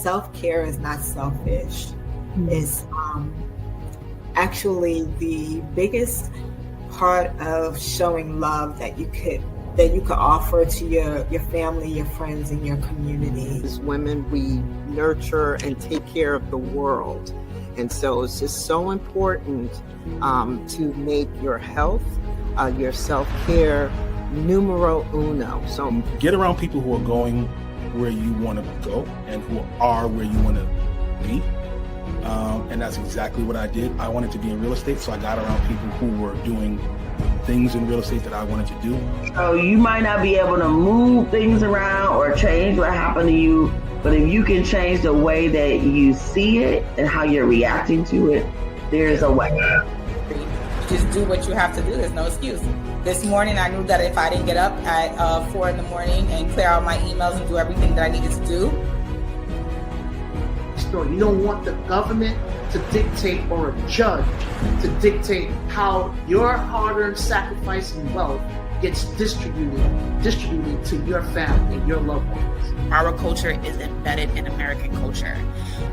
self-care is not selfish. It's actually the biggest part of showing love that you could offer to your family, your friends, and your community. As women, we nurture and take care of the world. And so it's just so important to make your health, your self-care numero uno. So get around people who are going where you want to go and who are where you want to be. And that's exactly what I did. I wanted to be in real estate, so I got around people who were doing things in real estate that I wanted to do. So you might not be able to move things around or change what happened to you, but if you can change the way that you see it and how you're reacting to it, there's a way. Just do what you have to do. There's no excuse. This morning, I knew that if I didn't get up at 4 in the morning and clear out my emails and do everything that I needed to do. You don't want the government to dictate or a judge to dictate how your hard-earned sacrifice and wealth gets distributed to your family and your loved ones. Our culture is embedded in American culture.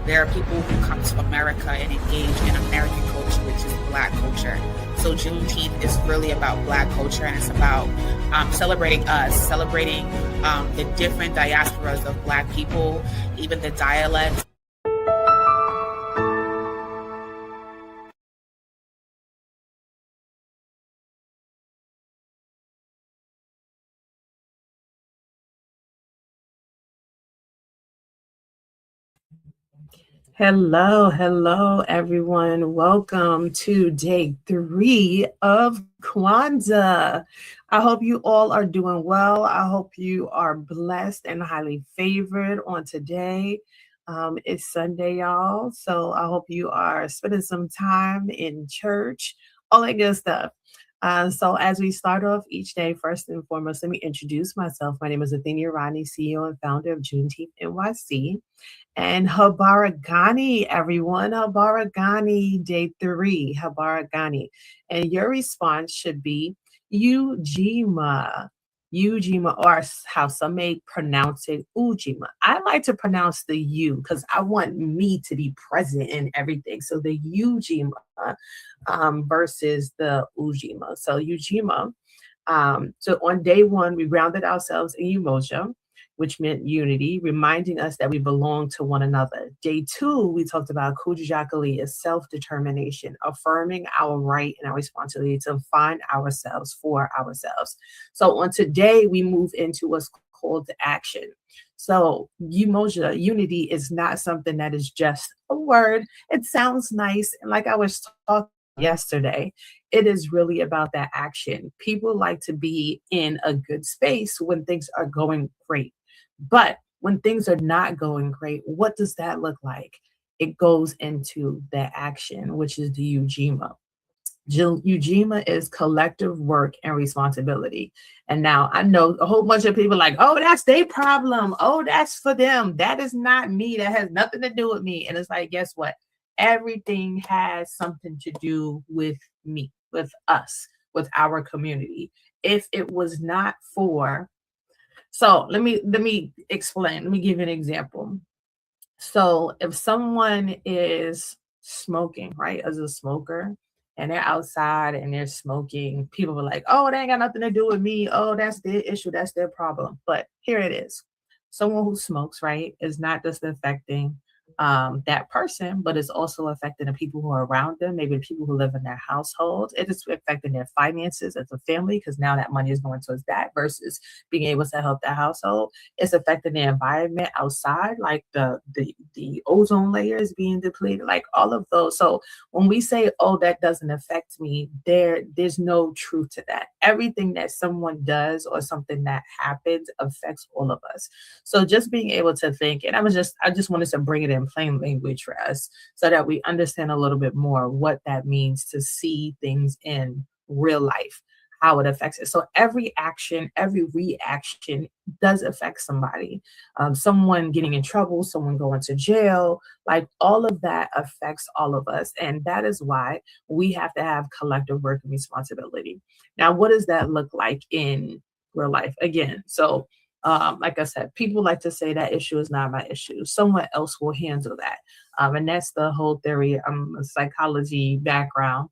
There are people who come to America and engage in American culture, which is Black culture. So Juneteenth is really about Black culture, and it's about celebrating us, celebrating the different diasporas of Black people, even the dialects. Hello, everyone. Welcome to day 3 of Kwanzaa. I hope you all are doing well. I hope you are blessed and highly favored on today. It's Sunday, y'all. So I hope you are spending some time in church, all that good stuff. So as we start off each day, first and foremost, let me introduce myself. My name is Athenia Rodney, CEO and founder of Juneteenth NYC. And Habaragani, everyone. Habaragani, day 3. Habaragani. And your response should be Ujima. Ujima, or how some may pronounce it, Ujima. I like to pronounce the U because I want me to be present in everything. So the Ujima versus the Ujima. So Ujima. So on day 1, we grounded ourselves in Umoja, which meant unity, reminding us that we belong to one another. Day 2, we talked about Kujijakali as self-determination, affirming our right and our responsibility to find ourselves for ourselves. So on today, we move into what's called action. So Umoja, unity, is not something that is just a word. It sounds nice. And like I was talking yesterday, it is really about that action. People like to be in a good space when things are going great. But when things are not going great, what does that look like? It goes into the action, which is the Ujima. Ujima is collective work and responsibility. And now I know a whole bunch of people like, oh, that's their problem. Oh, that's for them. That is not me. That has nothing to do with me. And it's like, guess what? Everything has something to do with me, with us, with our community. If it was not for... So let me explain. Let me give you an example. So if someone is smoking, right, as a smoker, and they're outside and they're smoking, people are like, oh, they ain't got nothing to do with me. Oh, that's their issue. That's their problem. But here it is. Someone who smokes, right, is not just affecting that person, but it's also affecting the people who are around them, maybe the people who live in their household. It is affecting their finances as a family, because now that money is going towards that versus being able to help their household. It's affecting the environment outside, like the ozone layer is being depleted, like all of those. So when we say, oh, that doesn't affect me, there's no truth to that. Everything that someone does or something that happens affects all of us. So just being able to think, and I just wanted to bring it in plain language for us so that we understand a little bit more what that means to see things in real life, how it affects it. So every action, every reaction does affect somebody. Someone getting in trouble, someone going to jail, like all of that affects all of us. And that is why we have to have collective work and responsibility. Now, what does that look like in real life? Again, so Like I said, people like to say that issue is not my issue. Someone else will handle that. And that's the whole theory. I'm a psychology background.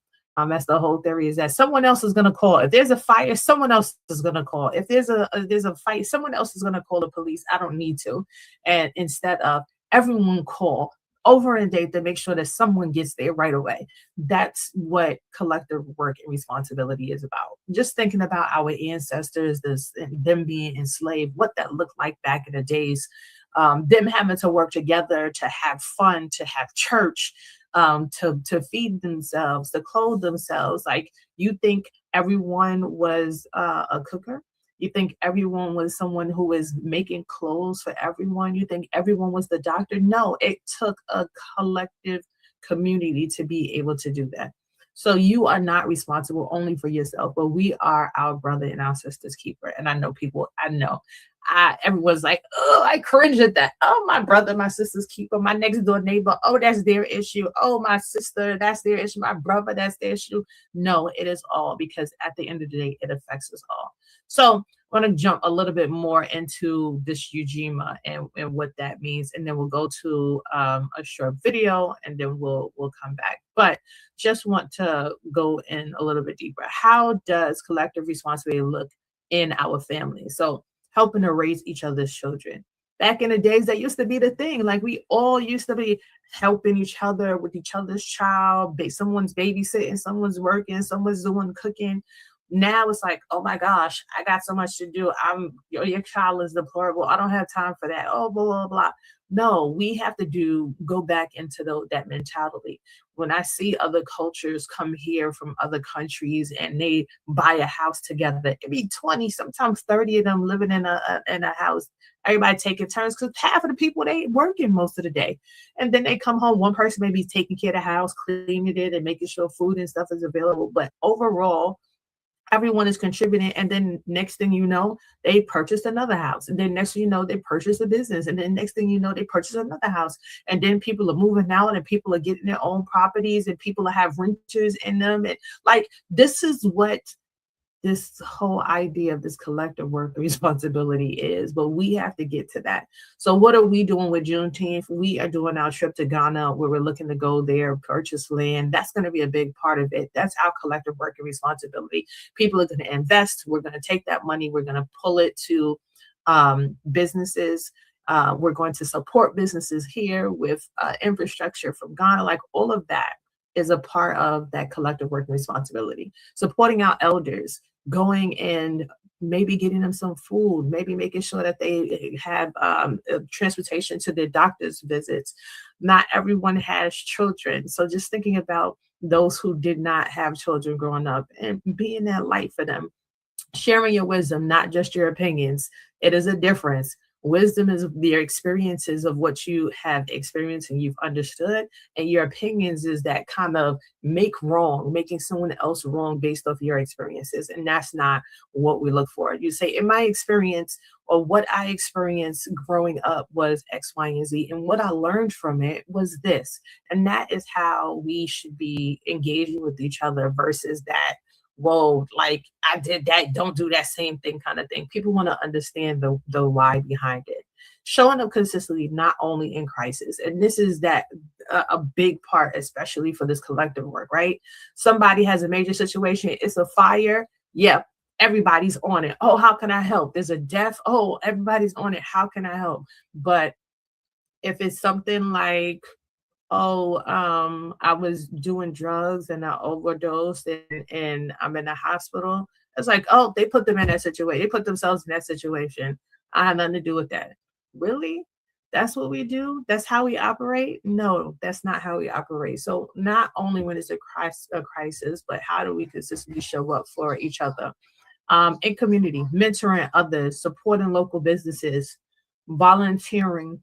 That's the whole theory, is that someone else is going to call. If there's a fire, someone else is going to call. If there's a fight, someone else is going to call the police. I don't need to. And instead of everyone call over a day to make sure that someone gets there right away. That's what collective work and responsibility is about. Just thinking about our ancestors, them being enslaved, what that looked like back in the days, them having to work together, to have fun, to have church, to feed themselves, to clothe themselves. Like, you think everyone was a cooker? You think everyone was someone who was making clothes for everyone? You think everyone was the doctor? No, it took a collective community to be able to do that. So you are not responsible only for yourself, but we are our brother and our sister's keeper. And I know everyone's like, oh, I cringe at that. Oh, my brother, my sister's keeper, my next door neighbor. Oh, that's their issue. Oh, my sister, that's their issue. My brother, that's their issue. No, it is all, because at the end of the day, it affects us all. So I want to jump a little bit more into this Ujima and what that means. And then we'll go to a short video, and then we'll come back. But just want to go in a little bit deeper. How does collective responsibility look in our family? So helping to raise each other's children. Back in the days, that used to be the thing. Like, we all used to be helping each other with each other's child. Someone's babysitting, someone's working, someone's doing cooking. Now it's like, oh my gosh, I got so much to do. Your child is deplorable. I don't have time for that. Oh, blah, blah, blah. No, we have to go back into that mentality. When I see other cultures come here from other countries and they buy a house together, it be 20, sometimes 30 of them living in a house. Everybody taking turns, because half of the people, they working most of the day. And then they come home, one person may be taking care of the house, cleaning it and making sure food and stuff is available. But overall, everyone is contributing. And then next thing you know, they purchased another house. And then next thing you know, they purchased a business. And then next thing you know, they purchased another house. And then people are moving out, and people are getting their own properties, and people have renters in them. And like, this is what this whole idea of this collective work responsibility is. But we have to get to that. So what are we doing with Juneteenth? We are doing our trip to Ghana, where we're looking to go there, purchase land. That's going to be a big part of it. That's our collective work and responsibility. People are going to invest. We're going to take that money. We're going to pull it to businesses. We're going to support businesses here with infrastructure from Ghana. Like, all of that is a part of that collective work and responsibility. Supporting our elders, going and maybe getting them some food, maybe making sure that they have transportation to their doctor's visits. Not everyone has children. So just thinking about those who did not have children growing up and being that light for them. Sharing your wisdom, not just your opinions. It is a difference. Wisdom is your experiences of what you have experienced and you've understood. And your opinions is that kind of making someone else wrong based off your experiences. And that's not what we look for. You say, in my experience, or what I experienced growing up was X, Y, and Z. And what I learned from it was this. And that is how we should be engaging with each other, versus that, whoa, like, I did that, don't do that same thing kind of thing. People want to understand the why behind it. Showing up consistently, not only in crisis. And this is a big part, especially for this collective work, right? Somebody has a major situation. It's a fire. Yeah, everybody's on it. Oh, how can I help? There's a death. Oh, everybody's on it. How can I help? But if it's something like, I was doing drugs and I overdosed and I'm in the hospital. It's like, oh, they put them in that situation. They put themselves in that situation. I had nothing to do with that. Really? That's what we do? That's how we operate? No, that's not how we operate. So not only when it's a crisis, but how do we consistently show up for each other? In community, mentoring others, supporting local businesses, volunteering,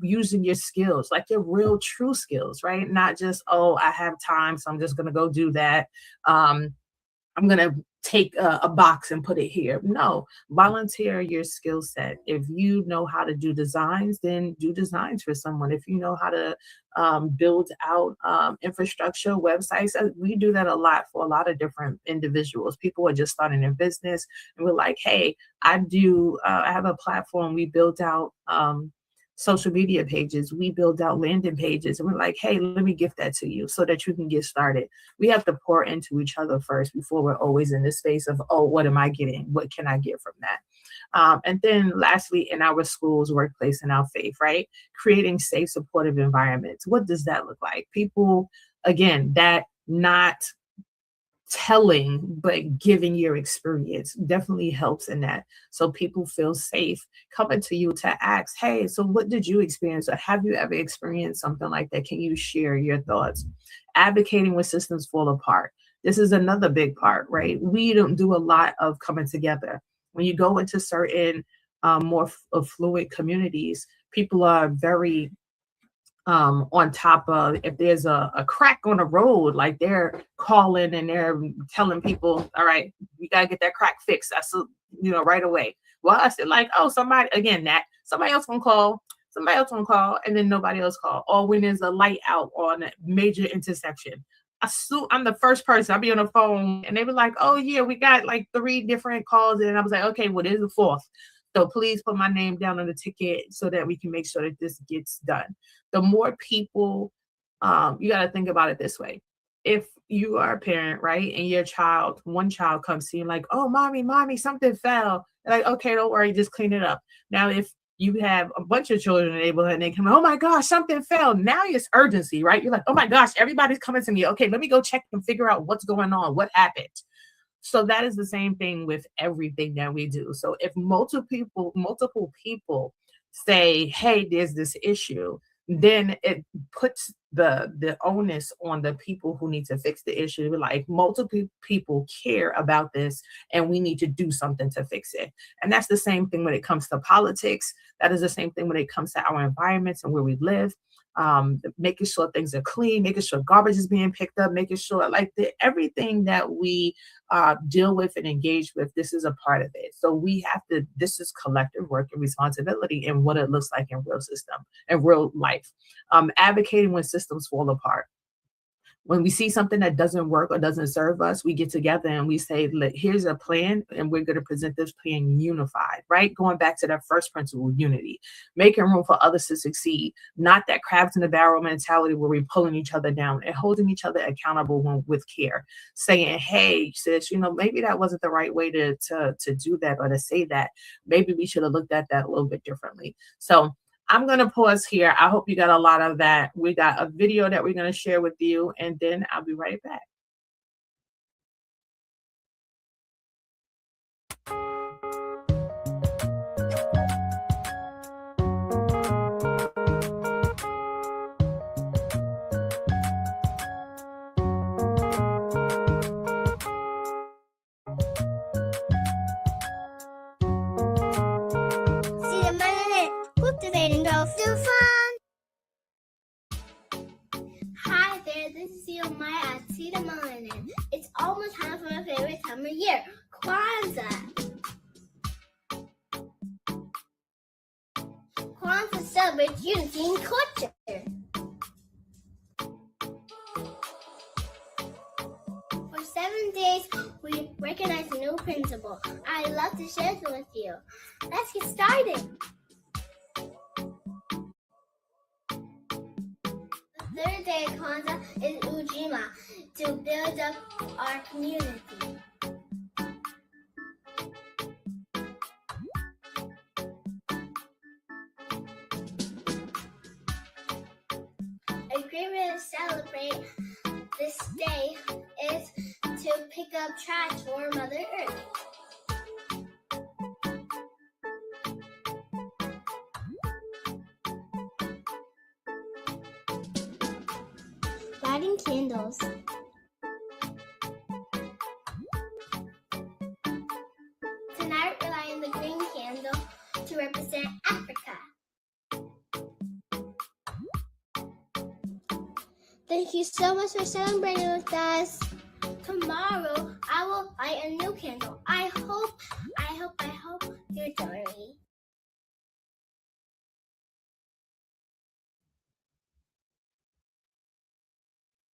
using your skills, like your real true skills, right? Not just, oh, I have time, so I'm just going to go do that. I'm going to take a box and put it here. No, volunteer your skill set. If you know how to do designs, then do designs for someone. If you know how to build out infrastructure, websites, we do that a lot for a lot of different individuals. People are just starting their business and we're like, hey, I have a platform. We built out social media pages, we build out landing pages, and we're like, hey, let me gift that to you so that you can get started. We have to pour into each other first before we're always in this space of, oh, what am I getting? What can I get from that? And then lastly, in our schools, workplace, and our faith, right? Creating safe, supportive environments. What does that look like? People, again, that not telling but giving your experience definitely helps in that, so people feel safe coming to you to ask, hey, so what did you experience, or have you ever experienced something like that? Can you share your thoughts? Advocating when systems fall apart. This is another big part, right? We don't do a lot of coming together. When you go into certain more affluent communities, people are very on top of, if there's a crack on the road, like they're calling and they're telling people, all right, we gotta get that crack fixed. That's right away. Well, I said like, oh, somebody else gonna call, and then nobody else call. Or when there's a light out on a major intersection, I'm the first person. I'll be on the phone and they were like, oh yeah, we got like 3 different calls, and I was like, okay, well, there's the 4th. So please put my name down on the ticket so that we can make sure that this gets done. The more people, you got to think about it this way. If you are a parent, right, and one child comes to you like, oh, mommy, something fell. They're like, okay, don't worry, just clean it up. Now, if you have a bunch of children in the neighborhood and they come, oh my gosh, something fell. Now it's urgency, right? You're like, oh my gosh, everybody's coming to me. Okay, let me go check and figure out what's going on. What happened? So that is the same thing with everything that we do. So if multiple people say, hey, there's this issue, then it puts the onus on the people who need to fix the issue. Like, multiple people care about this and we need to do something to fix it. And that's the same thing when it comes to politics. That is the same thing when it comes to our environments and where we live. Making sure things are clean, making sure garbage is being picked up, making sure everything that we deal with and engage with, this is a part of it. So this is collective work and responsibility and what it looks like in real life. Advocating when systems fall apart. When we see something that doesn't work or doesn't serve us, we get together and we say, look, here's a plan, and we're going to present this plan unified, right? Going back to that first principle, unity, making room for others to succeed, not that crabs in the barrel mentality where we're pulling each other down, and holding each other accountable with care, saying, hey, sis, maybe that wasn't the right way to do that or to say that. Maybe we should have looked at that a little bit differently. So I'm going to pause here. I hope you got a lot of that. We got a video that we're going to share with you, and then I'll be right back. Hi there, this is Maya at Cedar Melanin. It's almost time for my favorite time of year, Kwanzaa. Kwanzaa celebrates unity and culture. For 7 days, we recognize a new principle. I'd love to share it with you. Let's get started. The third day of Kwanzaa is Ujima, to build up our community. A great way to celebrate this day is to pick up trash for Mother Earth. Lighting candles. Tonight we're lighting the green candle to represent Africa. Thank you so much for celebrating with us. Tomorrow I will light a new candle. I hope you join me.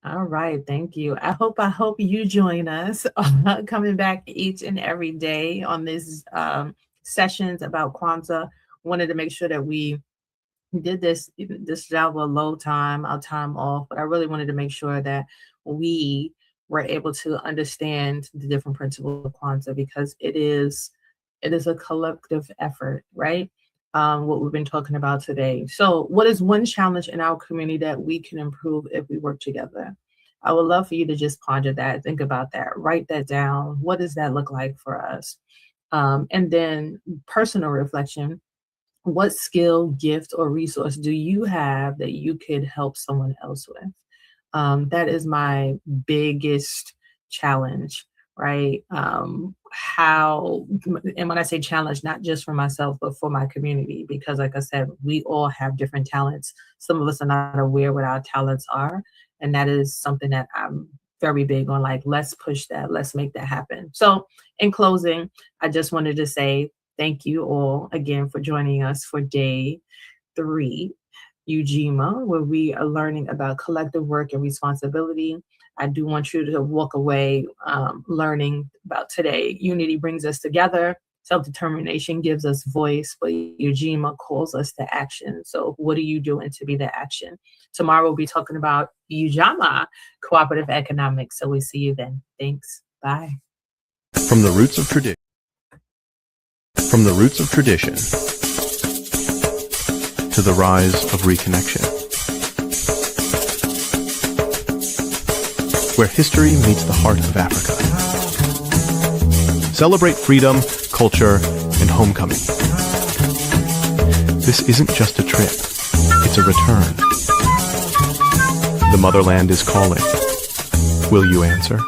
All right, thank you. I hope you join us coming back each and every day on these sessions about Kwanzaa. Wanted to make sure that we did this job a low time, our time off, but I really wanted to make sure that we were able to understand the different principles of Kwanzaa, because it is a collective effort, right? What we've been talking about today. So what is one challenge in our community that we can improve if we work together? I would love for you to just ponder that, think about that, write that down. What does that look like for us? And then personal reflection. What skill, gift, or resource do you have that you could help someone else with? That is my biggest challenge, right? And when I say challenge, not just for myself, but for my community, because like I said, we all have different talents. Some of us are not aware what our talents are. And that is something that I'm very big on, like, let's push that, let's make that happen. So in closing, I just wanted to say thank you all again for joining us for day 3, Ujima, where we are learning about collective work and responsibility. I do want you to walk away learning about today. Unity brings us together. Self-determination gives us voice, but Ujima calls us to action. So what are you doing to be the action? Tomorrow we'll be talking about Ujima, cooperative economics. So we see you then. Thanks. Bye. From the roots of tradition. From the roots of tradition to the rise of reconnection, where history meets the heart of Africa. Celebrate freedom, culture, and homecoming. This isn't just a trip, it's a return. The motherland is calling. Will you answer?